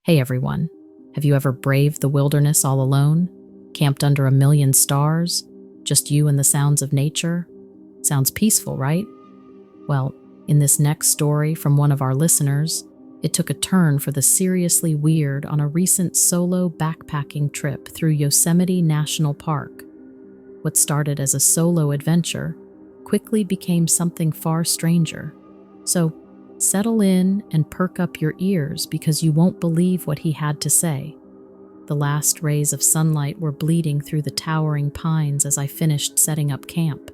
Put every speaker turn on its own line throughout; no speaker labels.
Hey everyone, have you ever braved the wilderness all alone? Camped under a million stars? Just you and the sounds of nature? Sounds peaceful, right? Well, in this next story from one of our listeners, it took a turn for the seriously weird on a recent solo backpacking trip through Yosemite National Park. What started as a solo adventure quickly became something far stranger. So, settle in and perk up your ears because you won't believe what he had to say. The last rays of sunlight were bleeding through the towering pines as I finished setting up camp.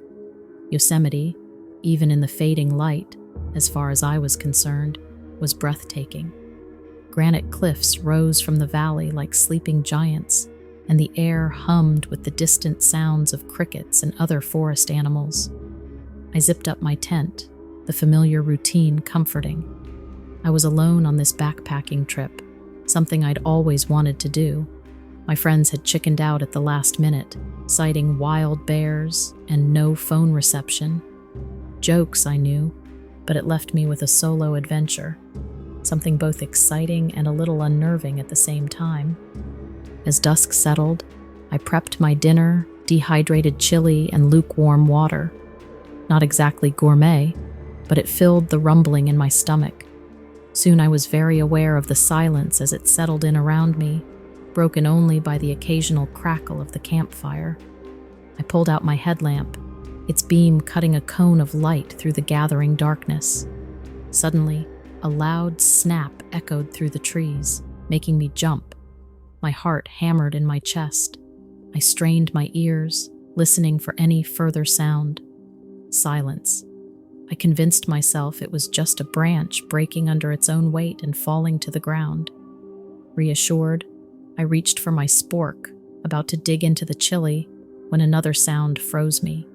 Yosemite, even in the fading light, as far as I was concerned, was breathtaking. Granite cliffs rose from the valley like sleeping giants, and the air hummed with the distant sounds of crickets and other forest animals. I zipped up my tent, the familiar routine comforting. I was alone on this backpacking trip, something I'd always wanted to do. My friends had chickened out at the last minute, citing wild bears and no phone reception. Jokes, I knew, but it left me with a solo adventure, something both exciting and a little unnerving at the same time. As dusk settled, I prepped my dinner, dehydrated chili, and lukewarm water. Not exactly gourmet, but it filled the rumbling in my stomach. Soon I was very aware of the silence as it settled in around me, broken only by the occasional crackle of the campfire. I pulled out my headlamp, its beam cutting a cone of light through the gathering darkness. Suddenly, a loud snap echoed through the trees, making me jump. My heart hammered in my chest. I strained my ears, listening for any further sound. Silence. I convinced myself it was just a branch breaking under its own weight and falling to the ground. Reassured, I reached for my spork, about to dig into the chili, when another sound froze me.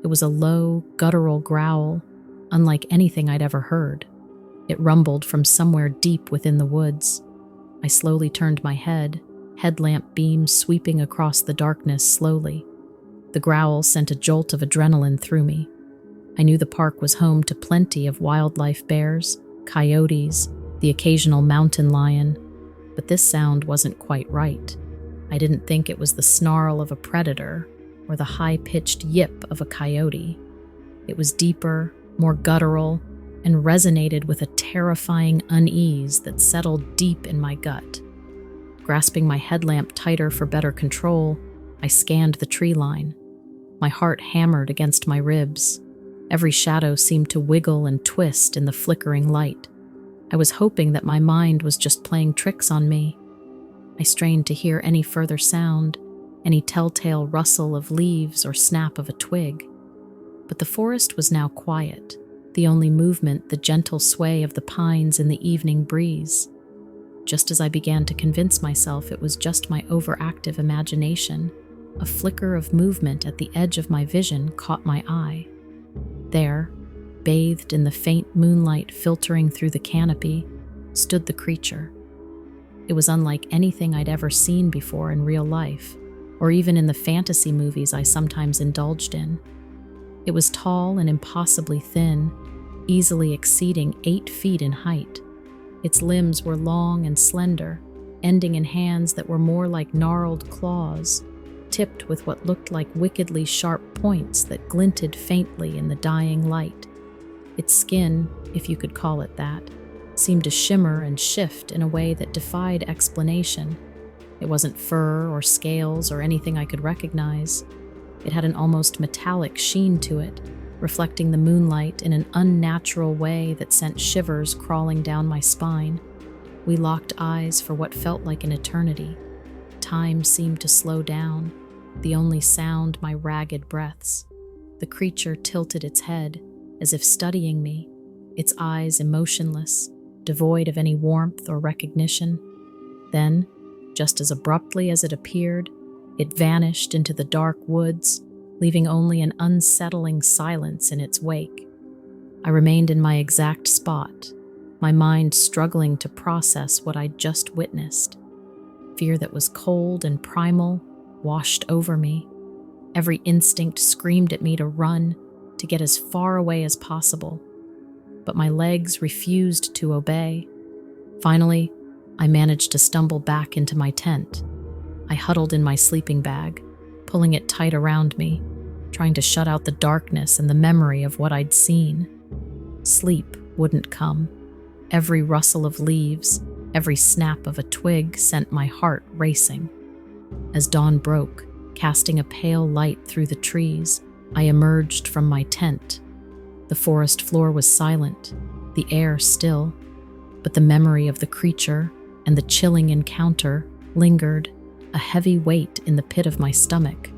It was a low, guttural growl, unlike anything I'd ever heard. It rumbled from somewhere deep within the woods. I slowly turned my head, headlamp beam sweeping across the darkness slowly. The growl sent a jolt of adrenaline through me. I knew the park was home to plenty of wildlife bears, coyotes, the occasional mountain lion, but this sound wasn't quite right. I didn't think it was the snarl of a predator or the high-pitched yip of a coyote. It was deeper, more guttural, and resonated with a terrifying unease that settled deep in my gut. Grasping my headlamp tighter for better control, I scanned the tree line. My heart hammered against my ribs. Every shadow seemed to wiggle and twist in the flickering light. I was hoping that my mind was just playing tricks on me. I strained to hear any further sound, any telltale rustle of leaves or snap of a twig. But the forest was now quiet, the only movement the gentle sway of the pines in the evening breeze. Just as I began to convince myself it was just my overactive imagination, a flicker of movement at the edge of my vision caught my eye. There, bathed in the faint moonlight filtering through the canopy, stood the creature. It was unlike anything I'd ever seen before in real life, or even in the fantasy movies I sometimes indulged in. It was tall and impossibly thin, easily exceeding 8 feet in height. Its limbs were long and slender, ending in hands that were more like gnarled claws, tipped with what looked like wickedly sharp points that glinted faintly in the dying light. Its skin, if you could call it that, seemed to shimmer and shift in a way that defied explanation. It wasn't fur or scales or anything I could recognize. It had an almost metallic sheen to it, reflecting the moonlight in an unnatural way that sent shivers crawling down my spine. We locked eyes for what felt like an eternity. Time seemed to slow down, the only sound my ragged breaths. The creature tilted its head, as if studying me, its eyes emotionless, devoid of any warmth or recognition. Then, just as abruptly as it appeared, it vanished into the dark woods, leaving only an unsettling silence in its wake. I remained in my exact spot, my mind struggling to process what I'd just witnessed. Fear that was cold and primal washed over me. Every instinct screamed at me to run, to get as far away as possible. But my legs refused to obey. Finally, I managed to stumble back into my tent. I huddled in my sleeping bag, pulling it tight around me, trying to shut out the darkness and the memory of what I'd seen. Sleep wouldn't come. Every rustle of leaves, every snap of a twig sent my heart racing. As dawn broke, casting a pale light through the trees, I emerged from my tent. The forest floor was silent, the air still, but the memory of the creature and the chilling encounter lingered, a heavy weight in the pit of my stomach.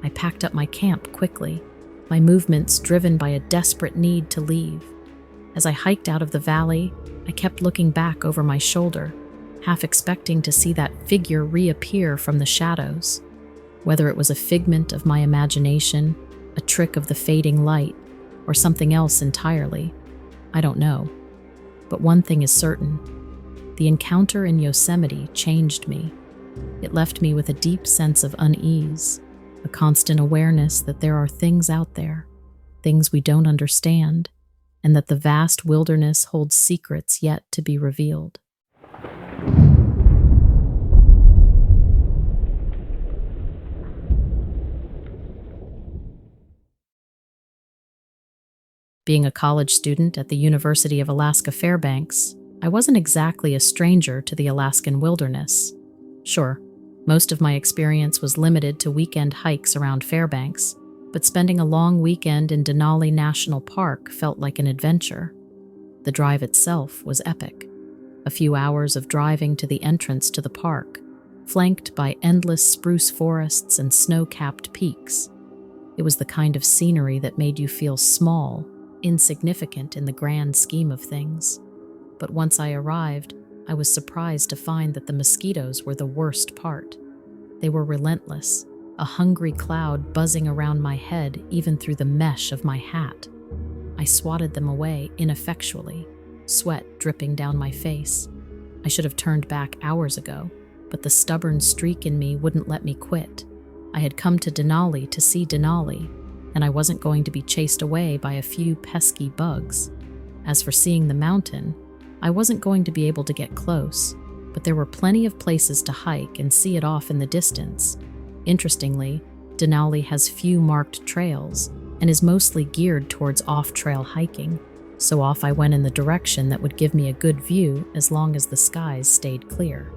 I packed up my camp quickly, my movements driven by a desperate need to leave. As I hiked out of the valley, I kept looking back over my shoulder, half expecting to see that figure reappear from the shadows. Whether it was a figment of my imagination, a trick of the fading light, or something else entirely, I don't know. But one thing is certain. The encounter in Yosemite changed me. It left me with a deep sense of unease, a constant awareness that there are things out there, things we don't understand, and that the vast wilderness holds secrets yet to be revealed. Being a college student at the University of Alaska Fairbanks, I wasn't exactly a stranger to the Alaskan wilderness. Sure, most of my experience was limited to weekend hikes around Fairbanks, but spending a long weekend in Denali National Park felt like an adventure. The drive itself was epic. A few hours of driving to the entrance to the park, flanked by endless spruce forests and snow-capped peaks. It was the kind of scenery that made you feel small, insignificant in the grand scheme of things. But once I arrived, I was surprised to find that the mosquitoes were the worst part. They were relentless, a hungry cloud buzzing around my head even through the mesh of my hat. I swatted them away ineffectually, sweat dripping down my face. I should have turned back hours ago, but the stubborn streak in me wouldn't let me quit. I had come to Denali to see Denali, and I wasn't going to be chased away by a few pesky bugs. As for seeing the mountain, I wasn't going to be able to get close, but there were plenty of places to hike and see it off in the distance. Interestingly, Denali has few marked trails and is mostly geared towards off-trail hiking, so off I went in the direction that would give me a good view as long as the skies stayed clear.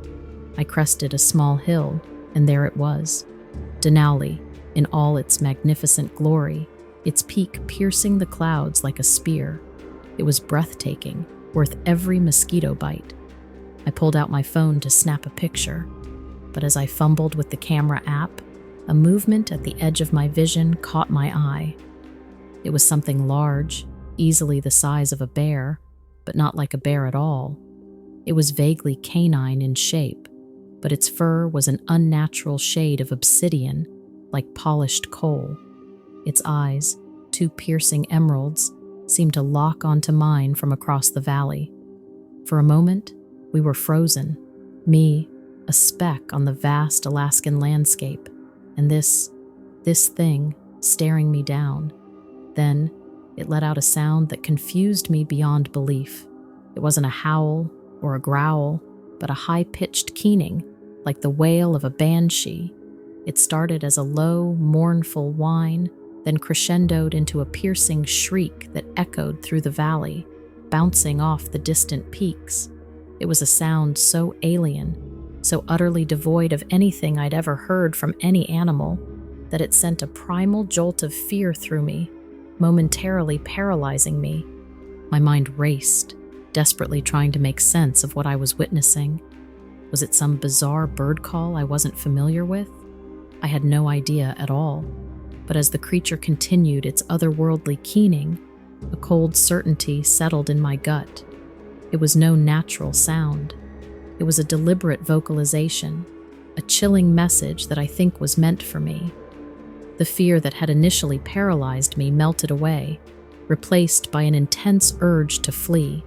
I crested a small hill, and there it was, Denali, in all its magnificent glory, its peak piercing the clouds like a spear. It was breathtaking, worth every mosquito bite. I pulled out my phone to snap a picture, but as I fumbled with the camera app, a movement at the edge of my vision caught my eye. It was something large, easily the size of a bear, but not like a bear at all. It was vaguely canine in shape, but its fur was an unnatural shade of obsidian, like polished coal. Its eyes, two piercing emeralds, seemed to lock onto mine from across the valley. For a moment, we were frozen, me, a speck on the vast Alaskan landscape, and this thing staring me down. Then, it let out a sound that confused me beyond belief. It wasn't a howl or a growl, but a high-pitched keening, like the wail of a banshee. It started as a low, mournful whine, then crescendoed into a piercing shriek that echoed through the valley, bouncing off the distant peaks. It was a sound so alien, so utterly devoid of anything I'd ever heard from any animal, that it sent a primal jolt of fear through me, momentarily paralyzing me. My mind raced, desperately trying to make sense of what I was witnessing. Was it some bizarre bird call I wasn't familiar with? I had no idea at all. But as the creature continued its otherworldly keening, a cold certainty settled in my gut. It was no natural sound. It was a deliberate vocalization, a chilling message that I think was meant for me. The fear that had initially paralyzed me melted away, replaced by an intense urge to flee.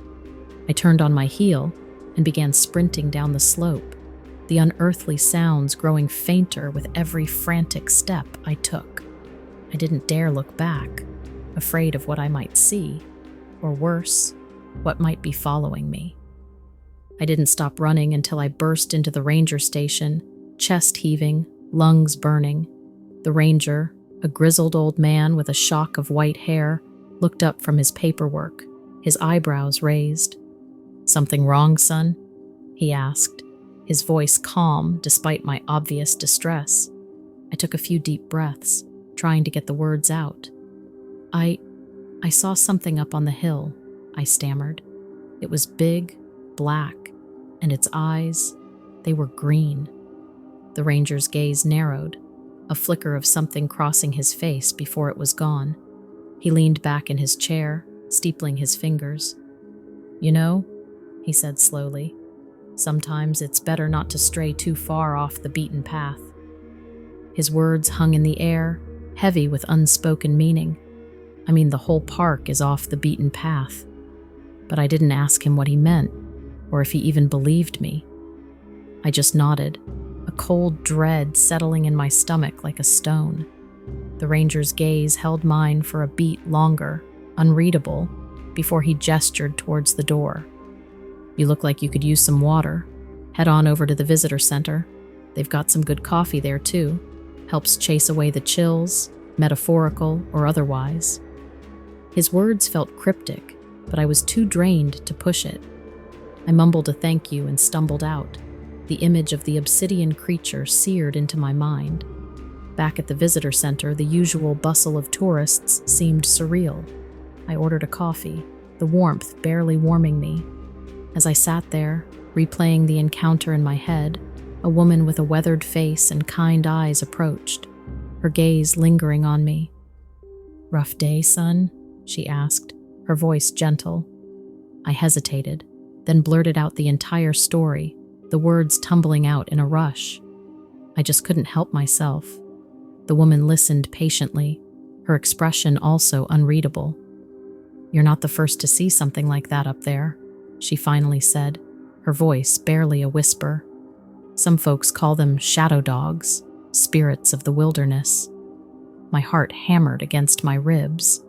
I turned on my heel and began sprinting down the slope, the unearthly sounds growing fainter with every frantic step I took. I didn't dare look back, afraid of what I might see, or worse, what might be following me. I didn't stop running until I burst into the ranger station, chest heaving, lungs burning. The ranger, a grizzled old man with a shock of white hair, looked up from his paperwork, his eyebrows raised. "Something wrong, son?" he asked, his voice calm despite my obvious distress. I took a few deep breaths, trying to get the words out. I saw something up on the hill," I stammered. "It was big, black, and its eyes, they were green." The ranger's gaze narrowed, a flicker of something crossing his face before it was gone. He leaned back in his chair, steepling his fingers. "You know," he said slowly, "sometimes it's better not to stray too far off the beaten path." His words hung in the air, heavy with unspoken meaning. I mean, the whole park is off the beaten path. But I didn't ask him what he meant, or if he even believed me. I just nodded, a cold dread settling in my stomach like a stone. The ranger's gaze held mine for a beat longer, unreadable, before he gestured towards the door. "You look like you could use some water. Head on over to the visitor center. They've got some good coffee there, too. Helps chase away the chills, metaphorical or otherwise." His words felt cryptic, but I was too drained to push it. I mumbled a thank you and stumbled out, the image of the obsidian creature seared into my mind. Back at the visitor center, the usual bustle of tourists seemed surreal. I ordered a coffee, the warmth barely warming me. As I sat there, replaying the encounter in my head, a woman with a weathered face and kind eyes approached, her gaze lingering on me. "Rough day, son?" she asked, her voice gentle. I hesitated, then blurted out the entire story, the words tumbling out in a rush. I just couldn't help myself. The woman listened patiently, her expression also unreadable. "You're not the first to see something like that up there," she finally said, her voice barely a whisper. "Some folks call them shadow dogs, spirits of the wilderness." My heart hammered against my ribs.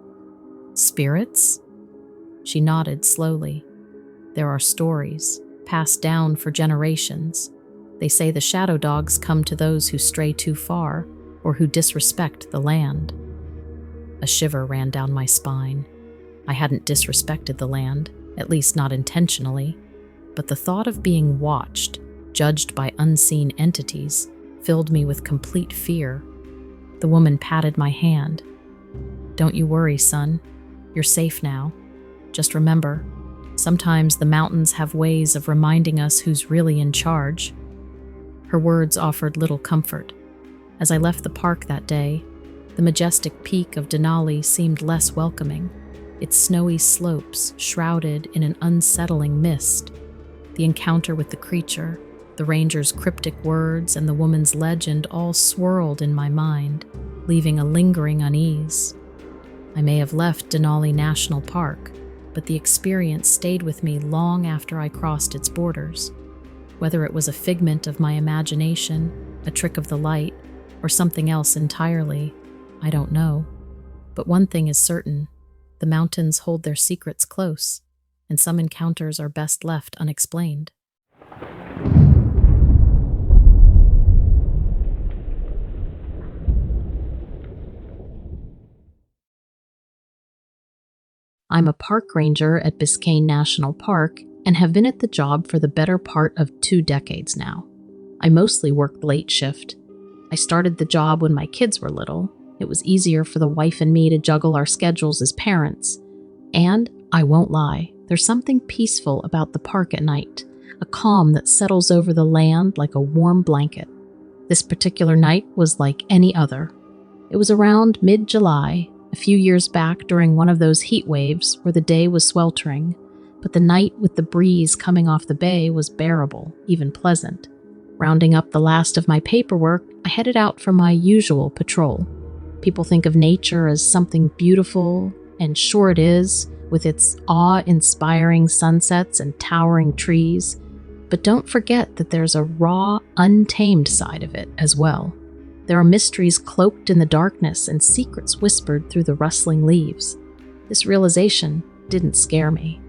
"Spirits?" She nodded slowly. "There are stories, passed down for generations. They say the shadow dogs come to those who stray too far or who disrespect the land." A shiver ran down my spine. I hadn't disrespected the land, at least not intentionally, but the thought of being watched, judged by unseen entities, filled me with complete fear. The woman patted my hand. "Don't you worry, son. You're safe now. Just remember, sometimes the mountains have ways of reminding us who's really in charge." Her words offered little comfort. As I left the park that day, the majestic peak of Denali seemed less welcoming, its snowy slopes shrouded in an unsettling mist. The encounter with the creature, the ranger's cryptic words, and the woman's legend all swirled in my mind, leaving a lingering unease. I may have left Denali National Park, but the experience stayed with me long after I crossed its borders. Whether it was a figment of my imagination, a trick of the light, or something else entirely, I don't know. But one thing is certain, the mountains hold their secrets close, and some encounters are best left unexplained. I'm a park ranger at Biscayne National Park and have been at the job for the better part of 2 decades now. I mostly worked late shift. I started the job when my kids were little. It was easier for the wife and me to juggle our schedules as parents. And, I won't lie, there's something peaceful about the park at night, a calm that settles over the land like a warm blanket. This particular night was like any other. It was around mid-July, a few years back during one of those heat waves where the day was sweltering, but the night with the breeze coming off the bay was bearable, even pleasant. Rounding up the last of my paperwork, I headed out for my usual patrol. People think of nature as something beautiful, and sure it is, with its awe-inspiring sunsets and towering trees. But don't forget that there's a raw, untamed side of it as well. There are mysteries cloaked in the darkness and secrets whispered through the rustling leaves. This realization didn't scare me.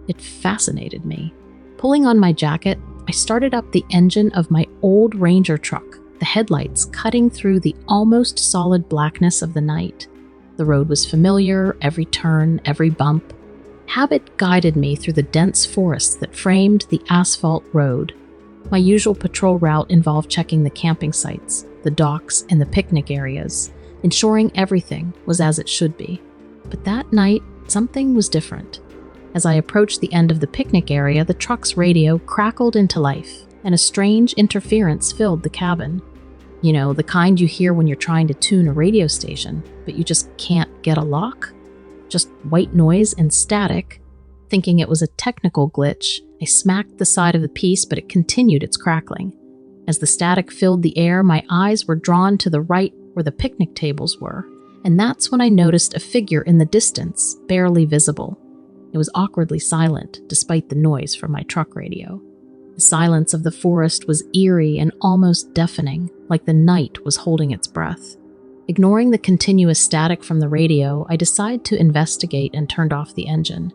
It fascinated me. Pulling on my jacket, I started up the engine of my old Ranger truck, the headlights cutting through the almost solid blackness of the night. The road was familiar, every turn, every bump. Habit guided me through the dense forest that framed the asphalt road. My usual patrol route involved checking the camping sites, the docks, and the picnic areas, ensuring everything was as it should be. But that night, something was different. As I approached the end of the picnic area, the truck's radio crackled into life, and a strange interference filled the cabin. You know, the kind you hear when you're trying to tune a radio station, but you just can't get a lock? Just white noise and static. Thinking it was a technical glitch, I smacked the side of the piece, but it continued its crackling. As the static filled the air, my eyes were drawn to the right where the picnic tables were, and that's when I noticed a figure in the distance, barely visible. It was awkwardly silent, despite the noise from my truck radio. The silence of the forest was eerie and almost deafening, like the night was holding its breath. Ignoring the continuous static from the radio, I decided to investigate and turned off the engine.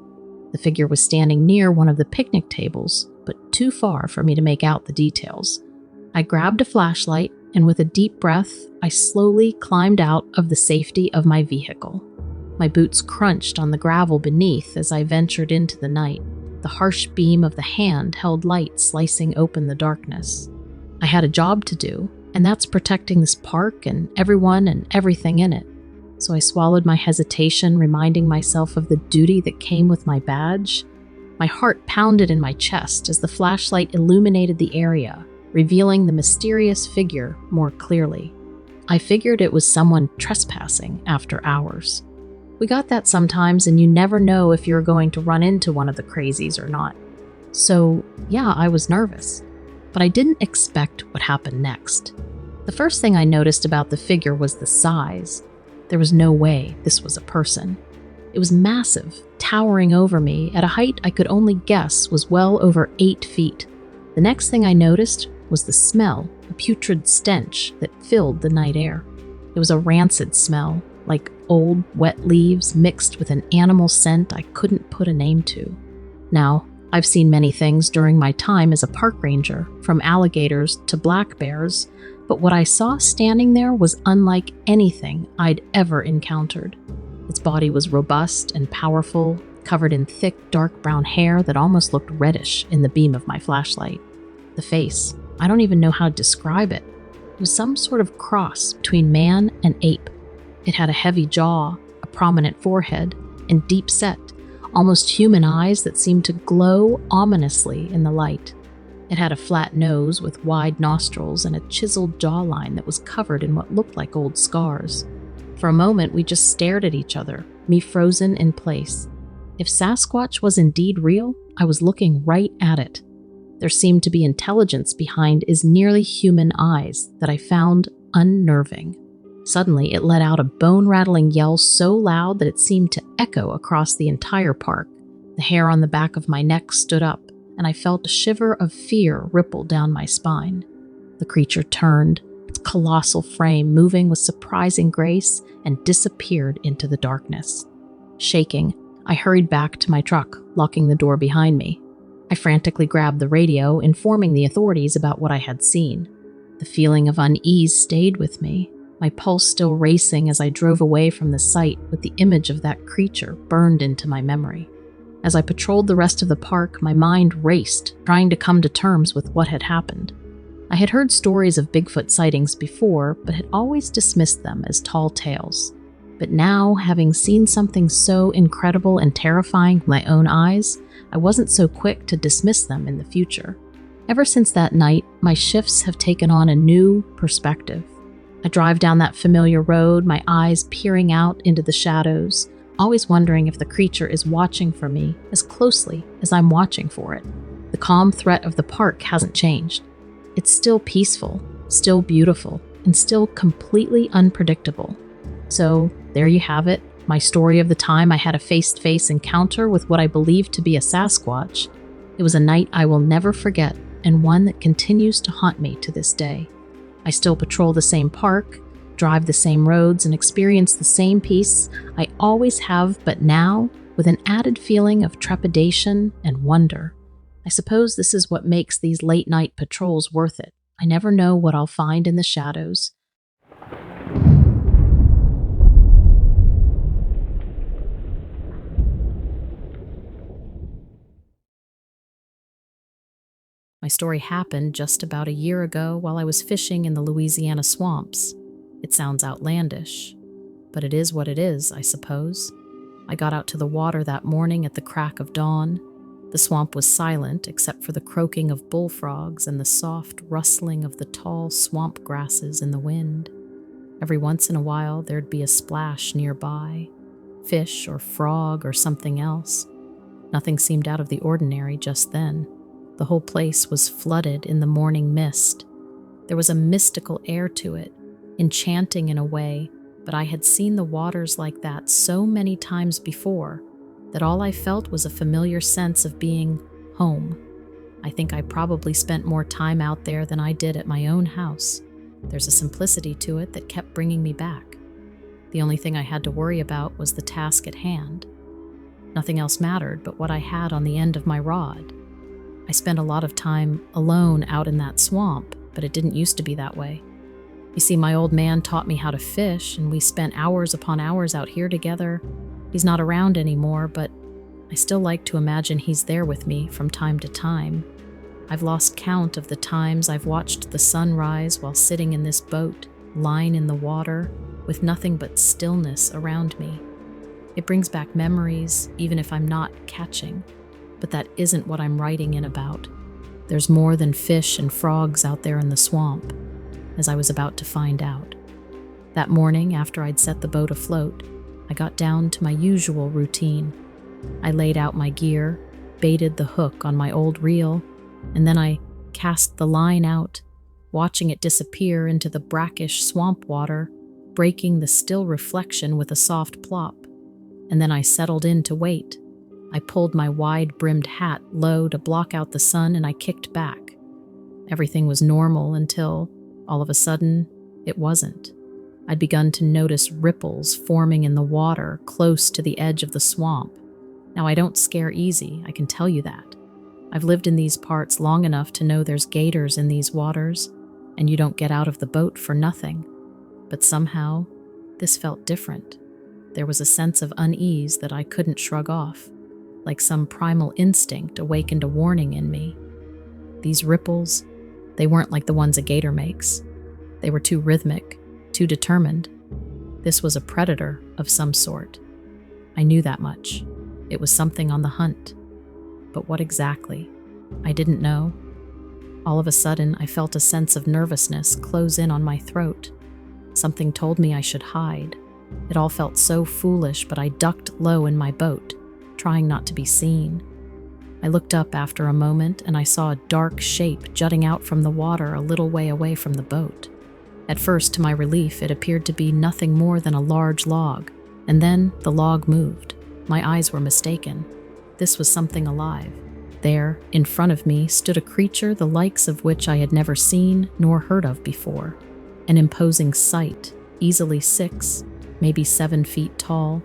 The figure was standing near one of the picnic tables, but too far for me to make out the details. I grabbed a flashlight, and with a deep breath, I slowly climbed out of the safety of my vehicle. My boots crunched on the gravel beneath as I ventured into the night. The harsh beam of the hand held light slicing open the darkness. I had a job to do, and that's protecting this park and everyone and everything in it. So I swallowed my hesitation, reminding myself of the duty that came with my badge. My heart pounded in my chest as the flashlight illuminated the area, revealing the mysterious figure more clearly. I figured it was someone trespassing after hours. We got that sometimes, and you never know if you're going to run into one of the crazies or not. So, yeah, I was nervous. But I didn't expect what happened next. The first thing I noticed about the figure was the size. There was no way this was a person. It was massive, towering over me at a height I could only guess was well over 8 feet. The next thing I noticed was the smell, a putrid stench that filled the night air. It was a rancid smell, like old, wet leaves mixed with an animal scent I couldn't put a name to. Now, I've seen many things during my time as a park ranger, from alligators to black bears, but what I saw standing there was unlike anything I'd ever encountered. Its body was robust and powerful, covered in thick, dark brown hair that almost looked reddish in the beam of my flashlight. The face, I don't even know how to describe it. It was some sort of cross between man and ape. It had a heavy jaw, a prominent forehead, and deep-set, almost human eyes that seemed to glow ominously in the light. It had a flat nose with wide nostrils and a chiseled jawline that was covered in what looked like old scars. For a moment, we just stared at each other, me frozen in place. If Sasquatch was indeed real, I was looking right at it. There seemed to be intelligence behind his nearly human eyes that I found unnerving. Suddenly, it let out a bone-rattling yell so loud that it seemed to echo across the entire park. The hair on the back of my neck stood up, and I felt a shiver of fear ripple down my spine. The creature turned, its colossal frame moving with surprising grace, and disappeared into the darkness. Shaking, I hurried back to my truck, locking the door behind me. I frantically grabbed the radio, informing the authorities about what I had seen. The feeling of unease stayed with me, my pulse still racing as I drove away from the site with the image of that creature burned into my memory. As I patrolled the rest of the park, my mind raced, trying to come to terms with what had happened. I had heard stories of Bigfoot sightings before, but had always dismissed them as tall tales. But now, having seen something so incredible and terrifying with my own eyes, I wasn't so quick to dismiss them in the future. Ever since that night, my shifts have taken on a new perspective. I drive down that familiar road, my eyes peering out into the shadows, always wondering if the creature is watching for me as closely as I'm watching for it. The calm threat of the park hasn't changed. It's still peaceful, still beautiful, and still completely unpredictable. So, there you have it, my story of the time I had a face-to-face encounter with what I believed to be a Sasquatch. It was a night I will never forget, and one that continues to haunt me to this day. I still patrol the same park, drive the same roads, and experience the same peace I always have, but now with an added feeling of trepidation and wonder. I suppose this is what makes these late-night patrols worth it. I never know what I'll find in the shadows. My story happened just about a year ago while I was fishing in the Louisiana swamps. It sounds outlandish, but it is what it is, I suppose. I got out to the water that morning at the crack of dawn. The swamp was silent except for the croaking of bullfrogs and the soft rustling of the tall swamp grasses in the wind. Every once in a while, there'd be a splash nearby, fish or frog or something else. Nothing seemed out of the ordinary just then. The whole place was flooded in the morning mist. There was a mystical air to it, enchanting in a way, but I had seen the waters like that so many times before that all I felt was a familiar sense of being home. I think I probably spent more time out there than I did at my own house. There's a simplicity to it that kept bringing me back. The only thing I had to worry about was the task at hand. Nothing else mattered but what I had on the end of my rod. I spent a lot of time alone out in that swamp, but it didn't used to be that way. You see, my old man taught me how to fish, and we spent hours upon hours out here together. He's not around anymore, but I still like to imagine he's there with me from time to time. I've lost count of the times I've watched the sun rise while sitting in this boat, lying in the water, with nothing but stillness around me. It brings back memories, even if I'm not catching. But that isn't what I'm writing in about. There's more than fish and frogs out there in the swamp, as I was about to find out. That morning, after I'd set the boat afloat, I got down to my usual routine. I laid out my gear, baited the hook on my old reel, and then I cast the line out, watching it disappear into the brackish swamp water, breaking the still reflection with a soft plop. And then I settled in to wait. I pulled my wide-brimmed hat low to block out the sun, and I kicked back. Everything was normal until, all of a sudden, it wasn't. I'd begun to notice ripples forming in the water close to the edge of the swamp. Now, I don't scare easy, I can tell you that. I've lived in these parts long enough to know there's gators in these waters, and you don't get out of the boat for nothing. But somehow, this felt different. There was a sense of unease that I couldn't shrug off. Like some primal instinct awakened a warning in me. These ripples, they weren't like the ones a gator makes. They were too rhythmic, too determined. This was a predator of some sort. I knew that much. It was something on the hunt. But what exactly? I didn't know. All of a sudden, I felt a sense of nervousness close in on my throat. Something told me I should hide. It all felt so foolish, but I ducked low in my boat, trying not to be seen. I looked up after a moment and I saw a dark shape jutting out from the water a little way away from the boat. At first, to my relief, it appeared to be nothing more than a large log, and then the log moved. My eyes were mistaken. This was something alive. There, in front of me, stood a creature the likes of which I had never seen nor heard of before. An imposing sight, easily 6, maybe 7 feet tall.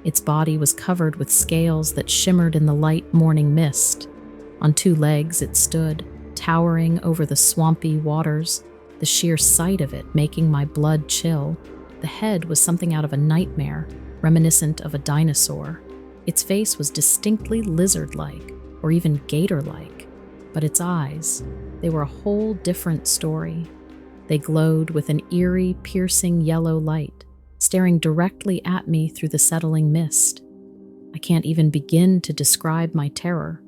Its body was covered with scales that shimmered in the light morning mist. On 2 legs it stood, towering over the swampy waters, the sheer sight of it making my blood chill. The head was something out of a nightmare, reminiscent of a dinosaur. Its face was distinctly lizard-like, or even gator-like, but its eyes, they were a whole different story. They glowed with an eerie, piercing yellow light, staring directly at me through the settling mist. I can't even begin to describe my terror.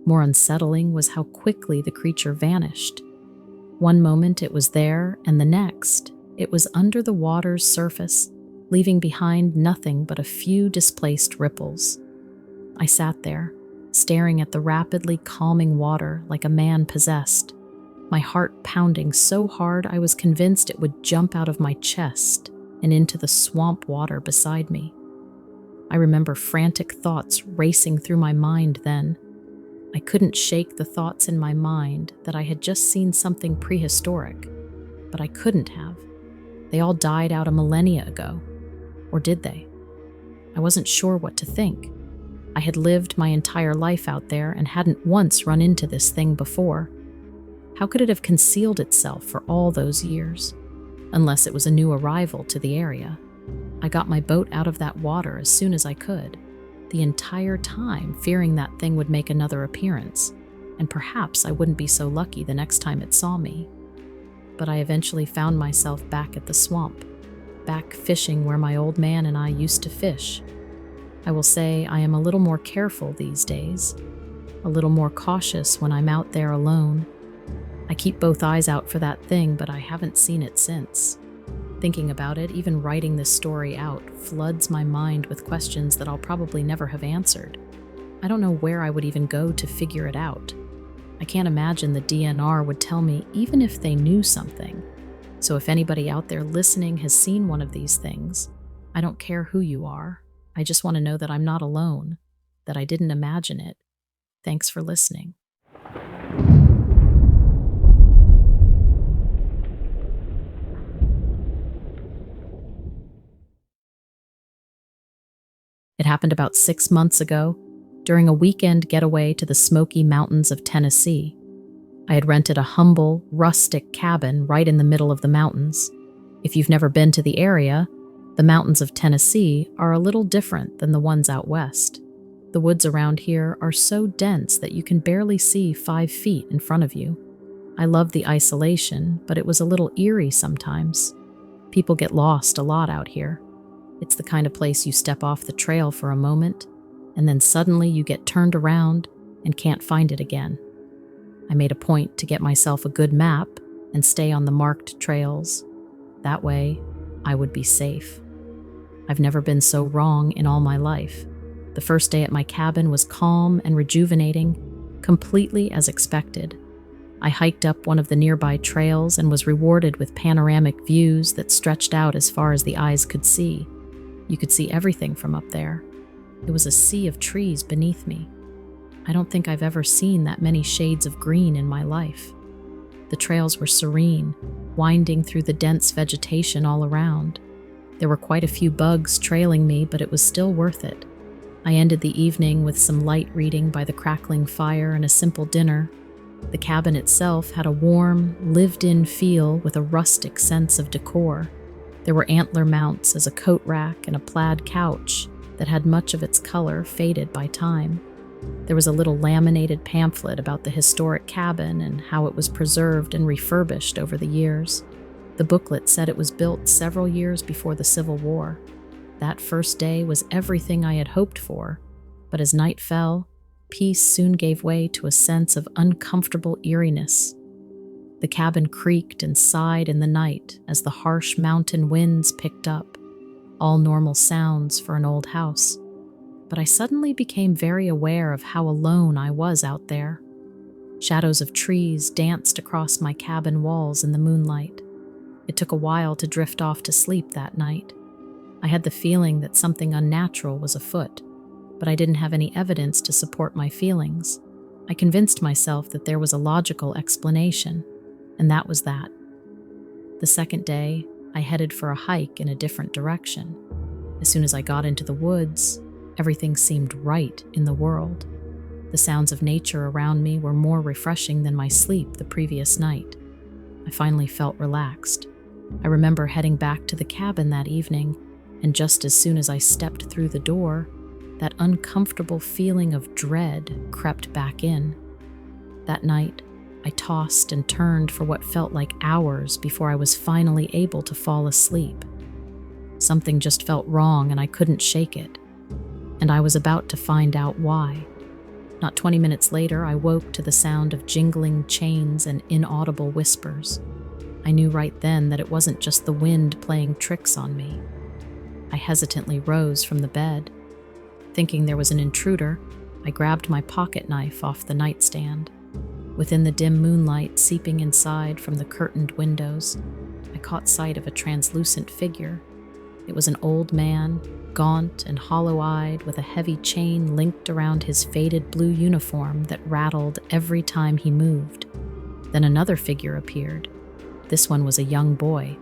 More unsettling was how quickly the creature vanished. One moment it was there, and the next, it was under the water's surface, leaving behind nothing but a few displaced ripples. I sat there, staring at the rapidly calming water like a man possessed, my heart pounding so hard I was convinced it would jump out of my chest and into the swamp water beside me. I remember frantic thoughts racing through my mind then. I couldn't shake the thoughts in my mind that I had just seen something prehistoric, but I couldn't have. They all died out a millennia ago. Or did they? I wasn't sure what to think. I had lived my entire life out there and hadn't once run into this thing before. How could it have concealed itself for all those years? Unless it was a new arrival to the area. I got my boat out of that water as soon as I could, the entire time fearing that thing would make another appearance, and perhaps I wouldn't be so lucky the next time it saw me. But I eventually found myself back at the swamp, back fishing where my old man and I used to fish. I will say I am a little more careful these days, a little more cautious when I'm out there alone. I keep both eyes out for that thing, but I haven't seen it since. Thinking about it, even writing this story out, floods my mind with questions that I'll probably never have answered. I don't know where I would even go to figure it out. I can't imagine the DNR would tell me even if they knew something. So if anybody out there listening has seen one of these things, I don't care who you are. I just want to know that I'm not alone, that I didn't imagine it. Thanks for listening. It happened about 6 months ago, during a weekend getaway to the Smoky Mountains of Tennessee. I had rented a humble, rustic cabin right in the middle of the mountains. If you've never been to the area, the mountains of Tennessee are a little different than the ones out west. The woods around here are so dense that you can barely see 5 feet in front of you. I love the isolation, but it was a little eerie sometimes. People get lost a lot out here. It's the kind of place you step off the trail for a moment, and then suddenly you get turned around and can't find it again. I made a point to get myself a good map and stay on the marked trails. That way, I would be safe. I've never been so wrong in all my life. The first day at my cabin was calm and rejuvenating, completely as expected. I hiked up one of the nearby trails and was rewarded with panoramic views that stretched out as far as the eyes could see. You could see everything from up there. It was a sea of trees beneath me. I don't think I've ever seen that many shades of green in my life. The trails were serene, winding through the dense vegetation all around. There were quite a few bugs trailing me, but it was still worth it. I ended the evening with some light reading by the crackling fire and a simple dinner. The cabin itself had a warm, lived-in feel with a rustic sense of decor. There were antler mounts as a coat rack and a plaid couch that had much of its color faded by time. There was a little laminated pamphlet about the historic cabin and how it was preserved and refurbished over the years. The booklet said it was built several years before the Civil War. That first day was everything I had hoped for, but as night fell, peace soon gave way to a sense of uncomfortable eeriness. The cabin creaked and sighed in the night as the harsh mountain winds picked up, all normal sounds for an old house. But I suddenly became very aware of how alone I was out there. Shadows of trees danced across my cabin walls in the moonlight. It took a while to drift off to sleep that night. I had the feeling that something unnatural was afoot, but I didn't have any evidence to support my feelings. I convinced myself that there was a logical explanation, and that was that. The second day, I headed for a hike in a different direction. As soon as I got into the woods, everything seemed right in the world. The sounds of nature around me were more refreshing than my sleep the previous night. I finally felt relaxed. I remember heading back to the cabin that evening, and just as soon as I stepped through the door, that uncomfortable feeling of dread crept back in. That night, I tossed and turned for what felt like hours before I was finally able to fall asleep. Something just felt wrong and I couldn't shake it. And I was about to find out why. Not 20 minutes later, I woke to the sound of jingling chains and inaudible whispers. I knew right then that it wasn't just the wind playing tricks on me. I hesitantly rose from the bed. Thinking there was an intruder, I grabbed my pocket knife off the nightstand. Within the dim moonlight seeping inside from the curtained windows, I caught sight of a translucent figure. It was an old man, gaunt and hollow-eyed, with a heavy chain linked around his faded blue uniform that rattled every time he moved. Then another figure appeared. This one was a young boy.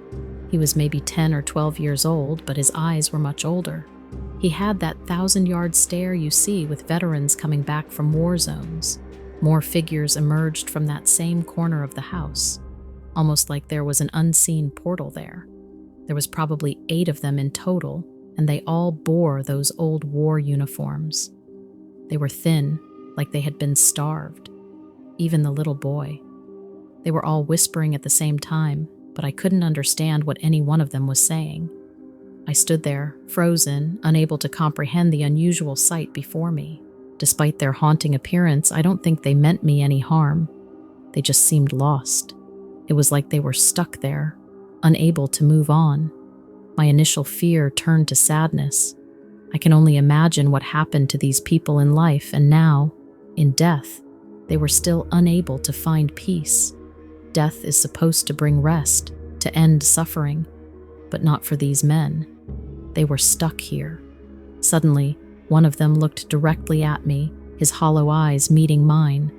He was maybe 10 or 12 years old, but his eyes were much older. He had that 1,000-yard stare you see with veterans coming back from war zones. More figures emerged from that same corner of the house, almost like there was an unseen portal there. There was probably 8 of them in total, and they all bore those old war uniforms. They were thin, like they had been starved. Even the little boy. They were all whispering at the same time, but I couldn't understand what any one of them was saying. I stood there, frozen, unable to comprehend the unusual sight before me. Despite their haunting appearance, I don't think they meant me any harm. They just seemed lost. It was like they were stuck there, unable to move on. My initial fear turned to sadness. I can only imagine what happened to these people in life, and now, in death, they were still unable to find peace. Death is supposed to bring rest, to end suffering, but not for these men. They were stuck here. Suddenly, one of them looked directly at me, his hollow eyes meeting mine.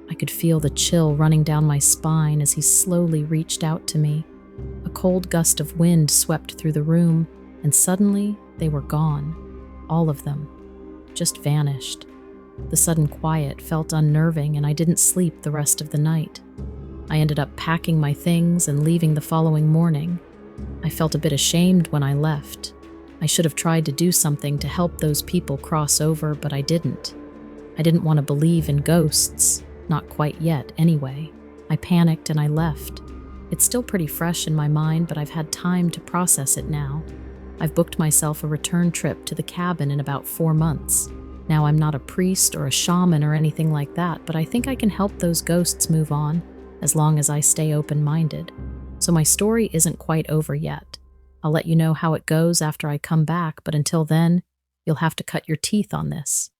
I could feel the chill running down my spine as he slowly reached out to me. A cold gust of wind swept through the room, and suddenly they were gone. All of them. Just vanished. The sudden quiet felt unnerving, and I didn't sleep the rest of the night. I ended up packing my things and leaving the following morning. I felt a bit ashamed when I left. I should have tried to do something to help those people cross over, but I didn't. I didn't want to believe in ghosts. Not quite yet, anyway. I panicked and I left. It's still pretty fresh in my mind, but I've had time to process it now. I've booked myself a return trip to the cabin in about 4 months. Now, I'm not a priest or a shaman or anything like that, but I think I can help those ghosts move on, as long as I stay open-minded. So my story isn't quite over yet. I'll let you know how it goes after I come back, but until then, you'll have to cut your teeth on this.